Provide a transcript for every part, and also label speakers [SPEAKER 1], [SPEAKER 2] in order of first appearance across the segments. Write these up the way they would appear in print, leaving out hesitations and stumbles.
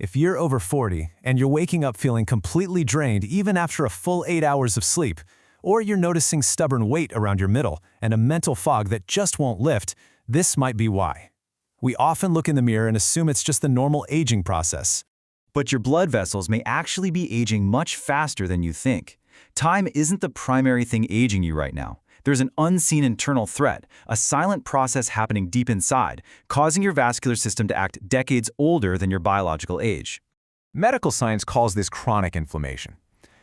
[SPEAKER 1] If you're over 40 and you're waking up feeling completely drained even after a full 8 hours of sleep, or you're noticing stubborn weight around your middle and a mental fog that just won't lift, this might be why. We often look in the mirror and assume it's just the normal aging process.
[SPEAKER 2] But your blood vessels may actually be aging much faster than you think. Time isn't the primary thing aging you right now. There's an unseen internal threat, a silent process happening deep inside, causing your vascular system to act decades older than your biological age.
[SPEAKER 1] Medical science calls this chronic inflammation.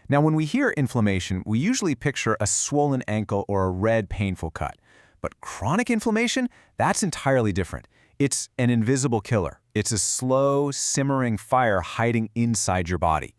[SPEAKER 1] Now, when we hear inflammation, we usually picture a swollen ankle or a red, painful cut. But chronic inflammation? That's entirely different. It's an invisible killer. It's a slow, simmering fire hiding inside your body.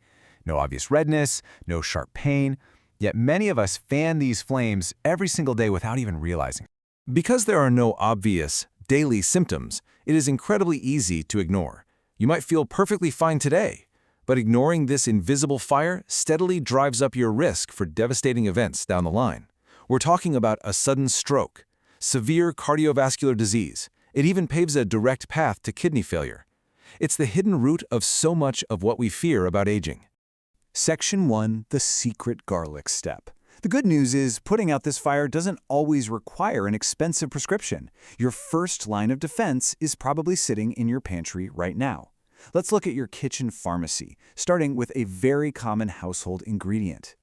[SPEAKER 1] No obvious redness, no sharp pain. Yet many of us fan these flames every single day without even realizing.
[SPEAKER 3] Because there are no obvious, daily symptoms, it is incredibly easy to ignore. You might feel perfectly fine today, but ignoring this invisible fire steadily drives up your risk for devastating events down the line. We're talking about a sudden stroke, severe cardiovascular disease. It even paves a direct path to kidney failure. It's the hidden root of so much of what we fear about aging.
[SPEAKER 4] Section 1, the secret garlic step. The good news is putting out this fire doesn't always require an expensive prescription. Your first line of defense is probably sitting in your pantry right now. Let's look at your kitchen pharmacy, starting with a very common household ingredient.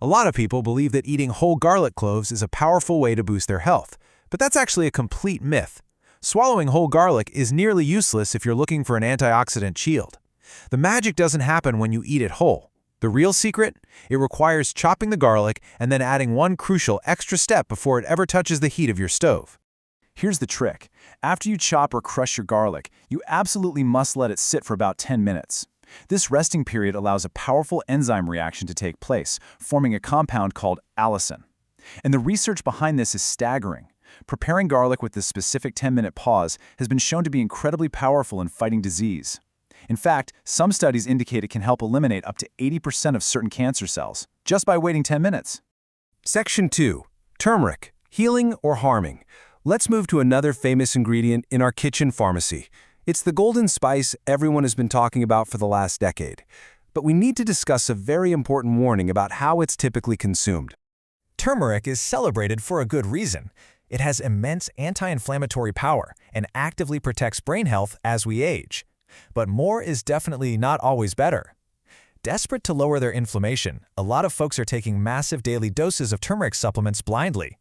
[SPEAKER 1] A lot of people believe that eating whole garlic cloves is a powerful way to boost their health, but that's actually a complete myth. Swallowing whole garlic is nearly useless if you're looking for an antioxidant shield. The magic doesn't happen when you eat it whole. The real secret? It requires chopping the garlic and then adding one crucial extra step before it ever touches the heat of your stove.
[SPEAKER 4] Here's the trick. After you chop or crush your garlic, you absolutely must let it sit for about 10 minutes. This resting period allows a powerful enzyme reaction to take place, forming a compound called allicin. And the research behind this is staggering. Preparing garlic with this specific 10-minute pause has been shown to be incredibly powerful in fighting disease. In fact, some studies indicate it can help eliminate up to 80% of certain cancer cells, just by waiting 10 minutes.
[SPEAKER 1] Section 2. Turmeric. Healing or harming? Let's move to another famous ingredient in our kitchen pharmacy. It's the golden spice everyone has been talking about for the last decade. But we need to discuss a very important warning about how it's typically consumed. Turmeric is celebrated for a good reason. It has immense anti-inflammatory power and actively protects brain health as we age. But more is definitely not always better. Desperate to lower their inflammation, a lot of folks are taking massive daily doses of turmeric supplements blindly.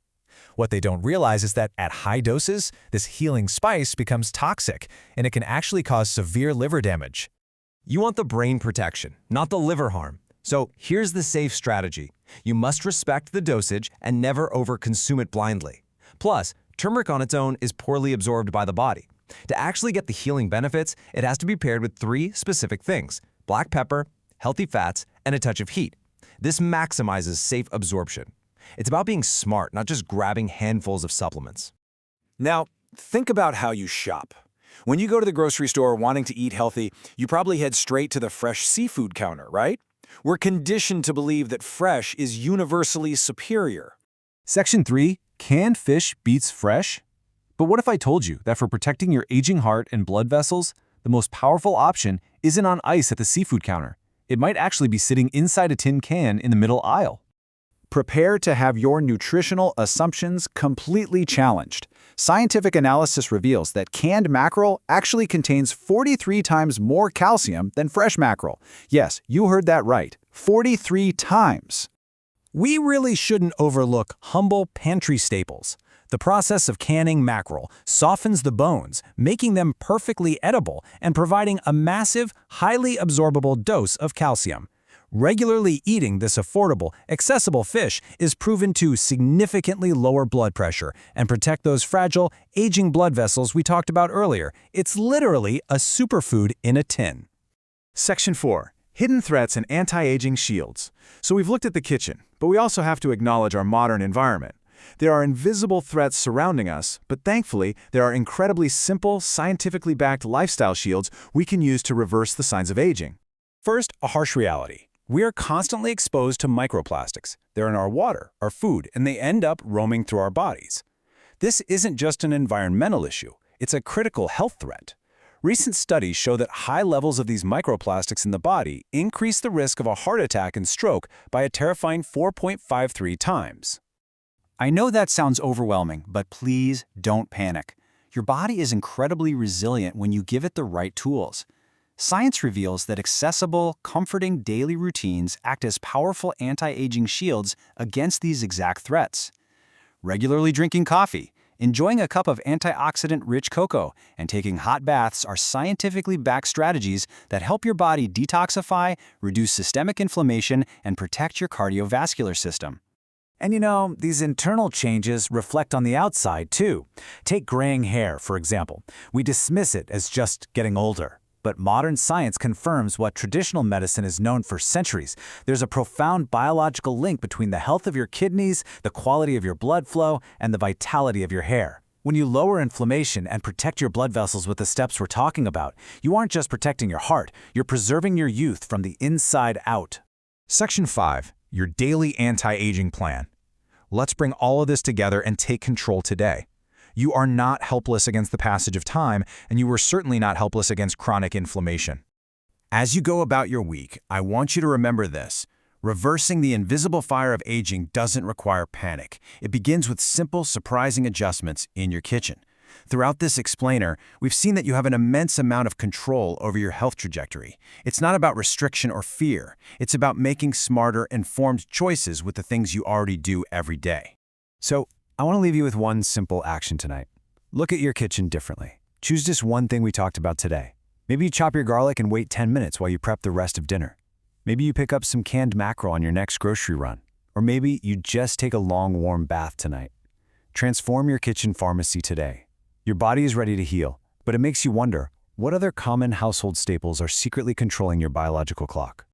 [SPEAKER 1] What they don't realize is that at high doses, this healing spice becomes toxic, and it can actually cause severe liver damage.
[SPEAKER 5] You want the brain protection, not the liver harm. So here's the safe strategy. You must respect the dosage and never overconsume it blindly. Plus, turmeric on its own is poorly absorbed by the body. To actually get the healing benefits, it has to be paired with 3 specific things: black pepper, healthy fats, and a touch of heat. This maximizes safe absorption. It's about being smart, not just grabbing handfuls of supplements.
[SPEAKER 4] Now, think about how you shop. When you go to the grocery store wanting to eat healthy, you probably head straight to the fresh seafood counter, right? We're conditioned to believe that fresh is universally superior.
[SPEAKER 1] Section 3. Canned fish beats fresh? But what if I told you that for protecting your aging heart and blood vessels, the most powerful option isn't on ice at the seafood counter? It might actually be sitting inside a tin can in the middle aisle.
[SPEAKER 4] Prepare to have your nutritional assumptions completely challenged. Scientific analysis reveals that canned mackerel actually contains 43 times more calcium than fresh mackerel. Yes, you heard that right. 43 times.
[SPEAKER 1] We really shouldn't overlook humble pantry staples. The process of canning mackerel softens the bones, making them perfectly edible and providing a massive, highly absorbable dose of calcium. Regularly eating this affordable, accessible fish is proven to significantly lower blood pressure and protect those fragile, aging blood vessels we talked about earlier. It's literally a superfood in a tin.
[SPEAKER 4] Section 4. Hidden threats and anti-aging shields. So we've looked at the kitchen, but we also have to acknowledge our modern environment. There are invisible threats surrounding us, but thankfully, there are incredibly simple, scientifically backed lifestyle shields we can use to reverse the signs of aging.
[SPEAKER 1] First, a harsh reality. We are constantly exposed to microplastics. They're in our water, our food, and they end up roaming through our bodies. This isn't just an environmental issue. It's a critical health threat.
[SPEAKER 4] Recent studies show that high levels of these microplastics in the body increase the risk of a heart attack and stroke by a terrifying 4.53 times. I know that sounds overwhelming, but please don't panic. Your body is incredibly resilient when you give it the right tools. Science reveals that accessible, comforting daily routines act as powerful anti-aging shields against these exact threats. Regularly drinking coffee, enjoying a cup of antioxidant-rich cocoa, and taking hot baths are scientifically backed strategies that help your body detoxify, reduce systemic inflammation, and protect your cardiovascular system.
[SPEAKER 6] And you know, these internal changes reflect on the outside too. Take graying hair, for example. We dismiss it as just getting older. But modern science confirms what traditional medicine has known for centuries. There's a profound biological link between the health of your kidneys, the quality of your blood flow, and the vitality of your hair. When you lower inflammation and protect your blood vessels with the steps we're talking about, you aren't just protecting your heart, you're preserving your youth from the inside out.
[SPEAKER 1] Section 5. Your daily anti-aging plan. Let's bring all of this together and take control today. You are not helpless against the passage of time, and you are certainly not helpless against chronic inflammation. As you go about your week, I want you to remember this. Reversing the invisible fire of aging doesn't require panic. It begins with simple, surprising adjustments in your kitchen. Throughout this explainer, we've seen that you have an immense amount of control over your health trajectory. It's not about restriction or fear. It's about making smarter, informed choices with the things you already do every day.
[SPEAKER 5] So, I want to leave you with one simple action tonight. Look at your kitchen differently. Choose just one thing we talked about today. Maybe you chop your garlic and wait 10 minutes while you prep the rest of dinner. Maybe you pick up some canned mackerel on your next grocery run. Or maybe you just take a long, warm bath tonight. Transform your kitchen pharmacy today. Your body is ready to heal, but it makes you wonder, what other common household staples are secretly controlling your biological clock?